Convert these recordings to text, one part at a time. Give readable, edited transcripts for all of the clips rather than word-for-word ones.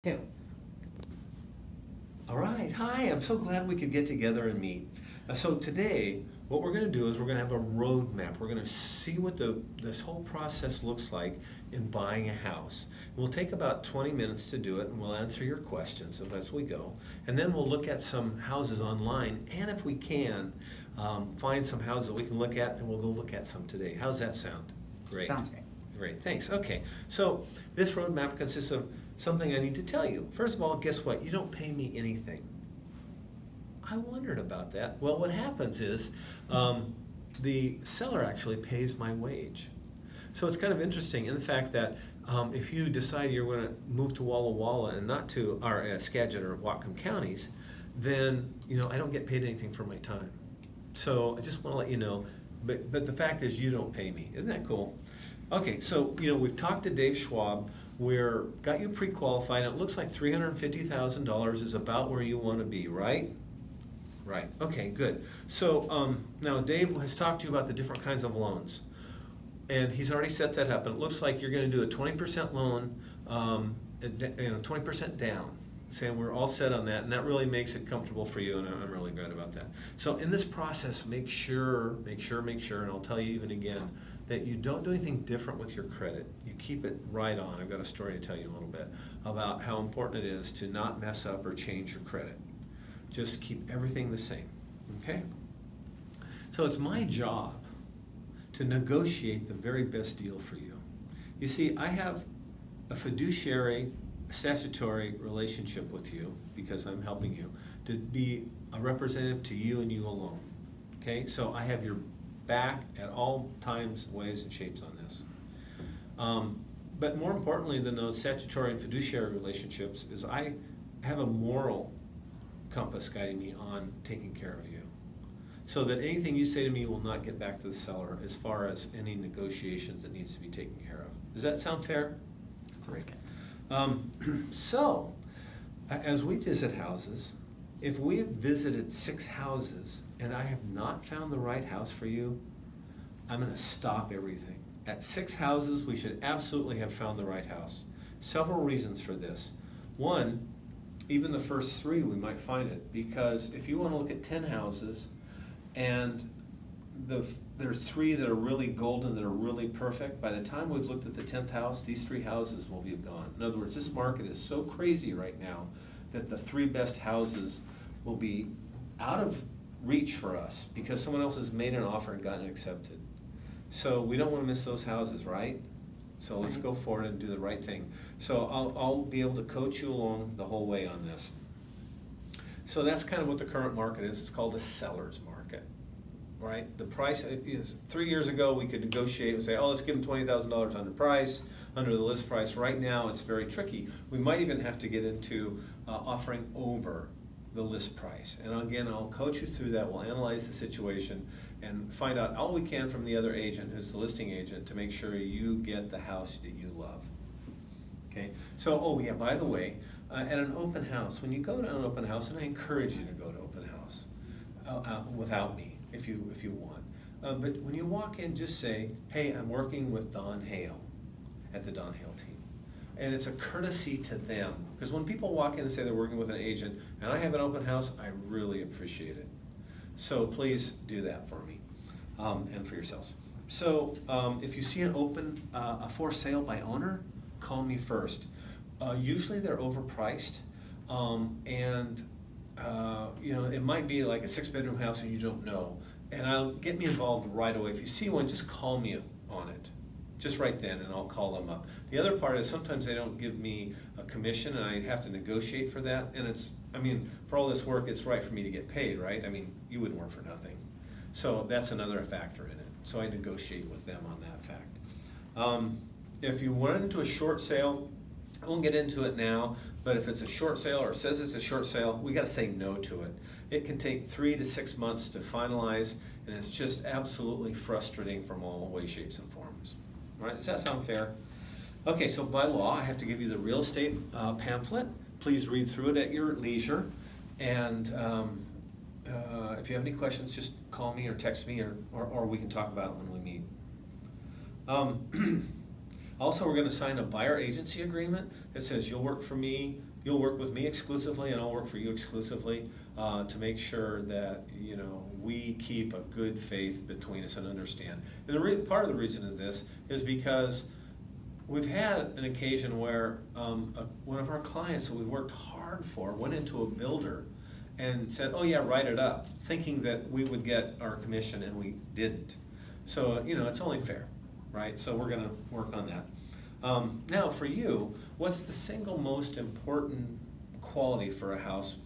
Too. All right, hi, I'm so glad we could get together and meet. So today, what we're going to do is we're going to have a roadmap. We're going to see what this whole process looks like in buying a house. We'll take about 20 minutes to do it, and we'll answer your questions as we go. And then we'll look at some houses online, and if we can, find some houses that we can look at, and we'll go look at some today. How's that sound? Great. Sounds great. Great, thanks. Okay, so this roadmap consists of something I need to tell you. First of all, guess what? You don't pay me anything. I wondered about that. Well, what happens is the seller actually pays my wage. So it's kind of interesting in the fact that if you decide you're going to move to Walla Walla and not to Skagit or Whatcom counties, then I don't get paid anything for my time. So I just want to let you know. But the fact is, you don't pay me. Isn't that cool? Okay, so we've talked to Dave Schwab. We're got you pre-qualified. It looks like $350,000 is about where you want to be, right? Right. Okay, good. So now Dave has talked to you about the different kinds of loans, and he's already set that up. And it looks like you're going to do a 20% loan, 20% down. Saying we're all set on that, and that really makes it comfortable for you, and I'm really glad about that. So in this process, make sure, and I'll tell you even again, that you don't do anything different with your credit. You keep it right on. I've got a story to tell you in a little bit about how important it is to not mess up or change your credit. Just keep everything the same, okay? So it's my job to negotiate the very best deal for you. You see, I have a fiduciary statutory relationship with you because I'm helping you to be a representative to you and you alone. Okay, so I have your back at all times, ways, and shapes on this. But more importantly than those statutory and fiduciary relationships is I have a moral compass guiding me on taking care of you, so that anything you say to me will not get back to the seller as far as any negotiations that needs to be taken care of. Does that sound fair? Sounds good. So, as we visit houses, if we have visited 6 houses and I have not found the right house for you, I'm going to stop everything. At 6 houses, we should absolutely have found the right house. Several reasons for this. One, even the first 3 we might find it, because if you want to look at 10 houses and there's 3 that are really golden, that are really perfect. By the time we've looked at the 10th house, these 3 houses will be gone. In other words, this market is so crazy right now that the 3 best houses will be out of reach for us because someone else has made an offer and gotten it accepted. So we don't want to miss those houses, right? So let's go forward and do the right thing. So I'll be able to coach you along the whole way on this. So that's kind of what the current market is. It's called a seller's market. Right, the price is 3 years ago we could negotiate and say, oh, let's give them $20,000 under price, under the list price. Right now it's very tricky. We might even have to get into offering over the list price. And again, I'll coach you through that. We'll analyze the situation and find out all we can from the other agent, who's the listing agent, to make sure you get the house that you love. Okay. So, oh yeah, by the way, at an open house, when you go to an open house, and I encourage you to go to open house without me, if you want. But when you walk in, just say, hey, I'm working with Don Hale at the Don Hale team. And it's a courtesy to them. Because when people walk in and say they're working with an agent, and I have an open house, I really appreciate it. So please do that for me and for yourselves. So if you see an open, a for sale by owner, call me first. Usually they're overpriced, and it might be like a 6-bedroom house and you don't know. And get me involved right away. If you see one, just call me on it. Just right then, and I'll call them up. The other part is sometimes they don't give me a commission and I have to negotiate for that. And for all this work, it's right for me to get paid, right? You wouldn't work for nothing. So that's another factor in it. So I negotiate with them on that fact. If you run into a short sale, I won't get into it now, but if it's a short sale or says it's a short sale, we got to say no to it. It can take 3 to 6 months to finalize, and it's just absolutely frustrating from all ways, shapes, and forms. All right, does that sound fair? Okay, so by law, I have to give you the real estate pamphlet. Please read through it at your leisure, and if you have any questions, just call me or text me, or we can talk about it when we meet. Also, we're going to sign a buyer agency agreement that says you'll work for me you'll work with me exclusively, and I'll work for you exclusively to make sure that we keep a good faith between us and understand. And part of the reason of this is because we've had an occasion where one of our clients that we worked hard for went into a builder and said, "Oh yeah, write it up," thinking that we would get our commission, and we didn't. So it's only fair, right? So we're going to work on that. Now, for you, what's the single most important quality for a house?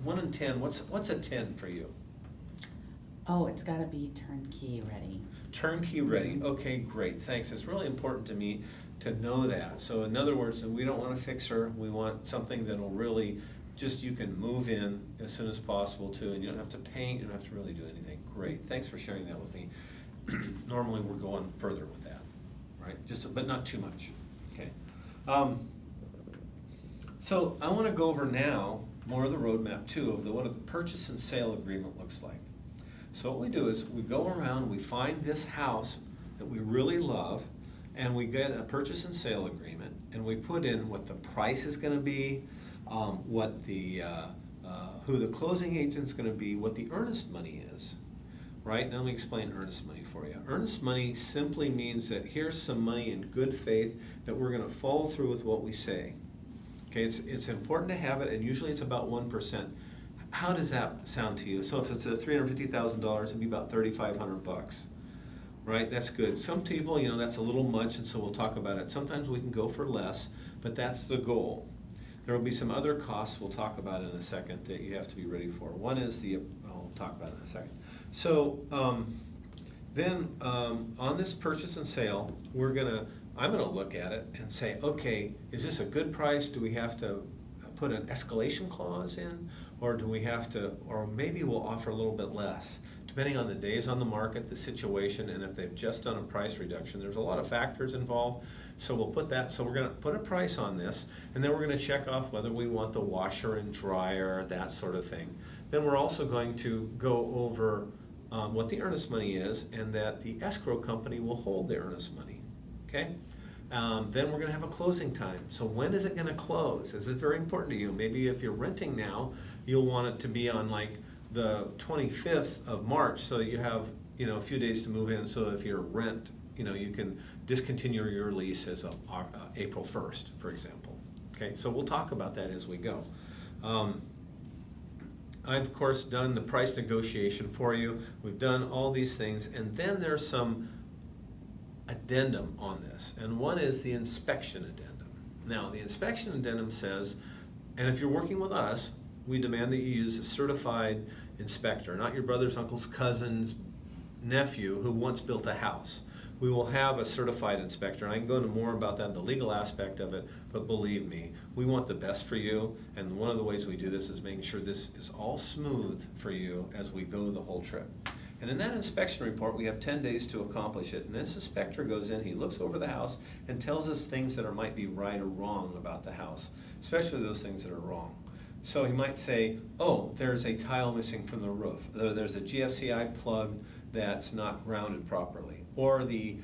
1 in 10. What's a 10 for you? Oh, it's got to be turnkey ready. Turnkey ready. Okay, great. Thanks. It's really important to me to know that. So, in other words, we don't want a fixer. We want something that'll really just you can move in as soon as possible too, and you don't have to paint. You don't have to really do anything. Great. Thanks for sharing that with me. Normally, we're going further with that, right? But not too much. Okay. So I want to go over now more of the roadmap too of what the purchase and sale agreement looks like. So what we do is we go around, we find this house that we really love, and we get a purchase and sale agreement, and we put in what the price is going to be, what the who the closing agent's going to be, what the earnest money is. Right? Now let me explain earnest money for you. Earnest money simply means that here's some money in good faith that we're going to follow through with what we say. Okay, it's important to have it, and usually it's about 1%. How does that sound to you? So if it's a $350,000, it'd be about $3,500, right? That's good. Some people, that's a little much, and so we'll talk about it. Sometimes we can go for less, but that's the goal. There will be some other costs we'll talk about in a second that you have to be ready for. One is I'll talk about it in a second. So then on this purchase and sale, I'm gonna look at it and say, okay, is this a good price? Do we have to put an escalation clause in, or do we have to, or maybe we'll offer a little bit less, depending on the days on the market, the situation, and if they've just done a price reduction. There's a lot of factors involved, so we'll put that. So we're gonna put a price on this, and then we're gonna check off whether we want the washer and dryer, that sort of thing. Then we're also going to go over what the earnest money is, and that the escrow company will hold the earnest money, okay? Then we're going to have a closing time. So when is it going to close? Is it very important to you? Maybe if you're renting now, you'll want it to be on like the 25th of March, so that you have a few days to move in. So if you're rent, you can discontinue your lease as of April 1st, for example. Okay, so we'll talk about that as we go. I've, of course, done the price negotiation for you. We've done all these things, and then there's some addendum on this, and one is the inspection addendum. Now, the inspection addendum says, and if you're working with us, we demand that you use a certified inspector, not your brother's, uncle's, cousin's, nephew who once built a house. We will have a certified inspector, and I can go into more about that, the legal aspect of it, but believe me, we want the best for you, and one of the ways we do this is making sure this is all smooth for you as we go the whole trip. And in that inspection report, we have 10 days to accomplish it, and this inspector goes in, he looks over the house, and tells us things that might be right or wrong about the house, especially those things that are wrong. So he might say, oh, there's a tile missing from the roof, there's a GFCI plug that's not grounded properly, or the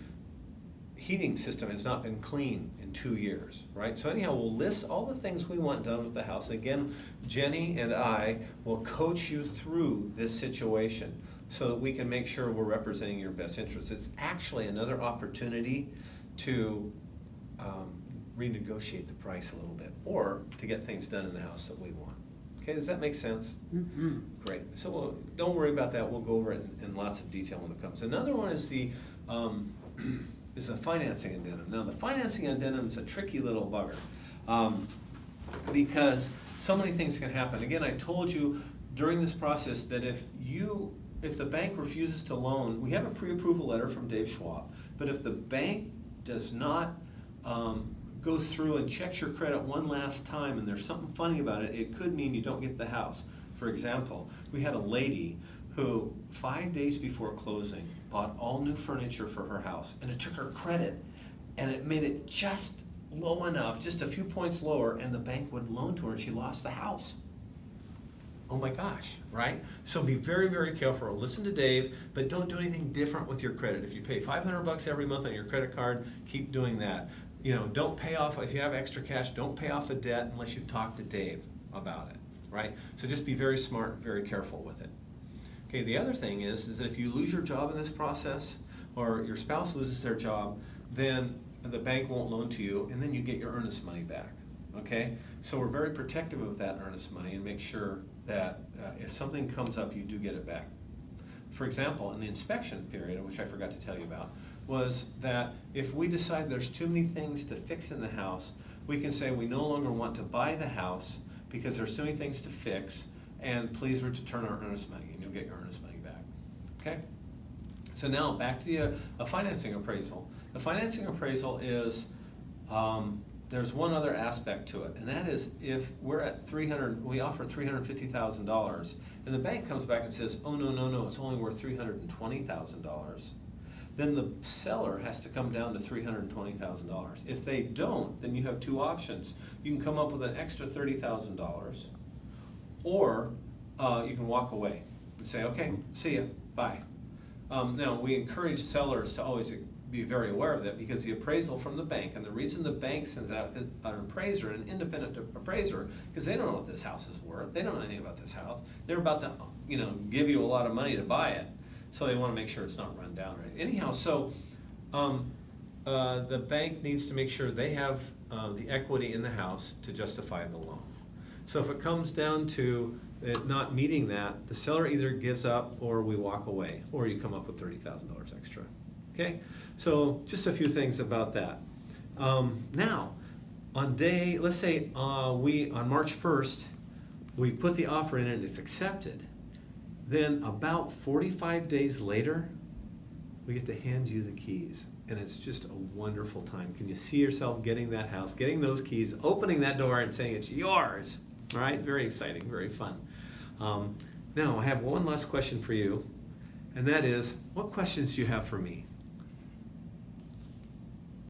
heating system has not been cleaned in 2 years, right? So anyhow, we'll list all the things we want done with the house. Again, Jenny and I will coach you through this situation so that we can make sure we're representing your best interests. It's actually another opportunity to renegotiate the price a little bit, or to get things done in the house that we want. Okay, does that make sense? Mm-hmm. Great. So don't worry about that. We'll go over it in lots of detail when it comes. Another one is the is a financing addendum. Now, the financing addendum is a tricky little bugger because so many things can happen. Again, I told you during this process that if the bank refuses to loan, we have a pre-approval letter from Dave Schwab, but if the bank does not go through and checks your credit one last time and there's something funny about it, it could mean you don't get the house. For example, we had a lady who 5 days before closing bought all new furniture for her house, and it took her credit and it made it just low enough, just a few points lower, and the bank wouldn't loan to her and she lost the house. Oh my gosh, right? So be very, very careful. Listen to Dave, but don't do anything different with your credit. If you pay $500 every month on your credit card, keep doing that. don't pay off, if you have extra cash, don't pay off a debt unless you've talked to Dave about it, right? So just be very smart, very careful with it. Okay, the other thing is that if you lose your job in this process, or your spouse loses their job, then the bank won't loan to you, and then you get your earnest money back, okay? So we're very protective of that earnest money and make sure that if something comes up, you do get it back. For example, in the inspection period, which I forgot to tell you about, was that if we decide there's too many things to fix in the house, we can say we no longer want to buy the house because there's too many things to fix, and please return our earnest money, and you'll get your earnest money back, okay? So now back to the financing appraisal. The financing appraisal is, there's one other aspect to it, and that is if we're at we offer $350,000, and the bank comes back and says, oh, no, it's only worth $320,000, then the seller has to come down to $320,000. If they don't, then you have two options. You can come up with an extra $30,000, or you can walk away and say, okay, see ya, bye. Now, we encourage sellers to always be very aware of that, because the appraisal from the bank, and the reason the bank sends out an appraiser, an independent appraiser, because they don't know what this house is worth. They don't know anything about this house. They're about to, give you a lot of money to buy it, so they want to make sure it's not run down right. Anyhow, so the bank needs to make sure they have the equity in the house to justify the loan. So if it comes down to it not meeting that, the seller either gives up, or we walk away, or you come up with $30,000 extra. Okay, so just a few things about that. Now, let's say on March 1st, we put the offer in and it's accepted. Then about 45 days later, we get to hand you the keys. And it's just a wonderful time. Can you see yourself getting that house, getting those keys, opening that door and saying it's yours? All right, very exciting, very fun. Now, I have one last question for you, and that is, what questions do you have for me?